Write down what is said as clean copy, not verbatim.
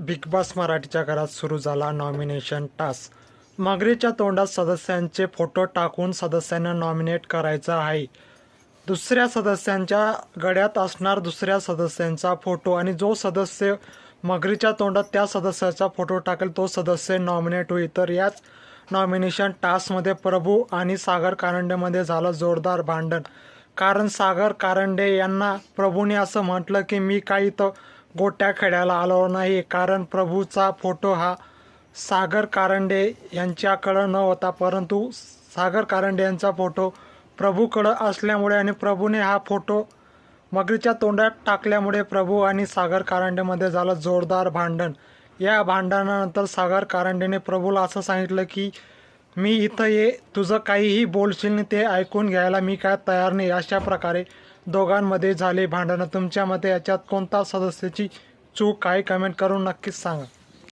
Big boss मराठीच्या घरात सुरू झाला नॉमिनेशन टास्क। मगरीच्या तोंडात सदस्यांचे फोटो टाकून सदस्यांना नॉमिनेट करायचं आहे। दुसऱ्या सदस्यांच्या गळ्यात असणार दुसऱ्या सदस्यांचा फोटो आणि जो सदस्य मगरीच्या तोंडात त्या सदस्याचा फोटो टाकेल तो सदस्य नॉमिनेट होईल। तर याच नॉमिनेशन टास्कमध्ये प्रभू आणि सागर कारंडेमध्ये झालं जोरदार भांडण। कारण सागर कारंडे यांना प्रभूने असं म्हटलं की मी काही तर गोट्या खेळायला आलो नाही, कारण प्रभूचा फोटो हा सागर कारंडे यांच्याकडं न होता, परंतु सागर कारंडे यांचा फोटो प्रभूकडं असल्यामुळे आणि प्रभूने हा फोटो मगरीच्या तोंडात टाकल्यामुळे प्रभू आणि सागर कारंडेमध्ये झालं जोरदार भांडण। या भांडणानंतर सागर कारंडेने प्रभूला असं सांगितलं की मी इथं ये, तुझं काहीही बोलशील ते ऐकून घ्यायला मी काय तयार नाही। अशा प्रकारे दोघांमध्ये झाले भांडणं। तुमच्या मते याच्यात कोणता सदस्याची चूक आहे? कमेंट करून नक्कीच सांगा।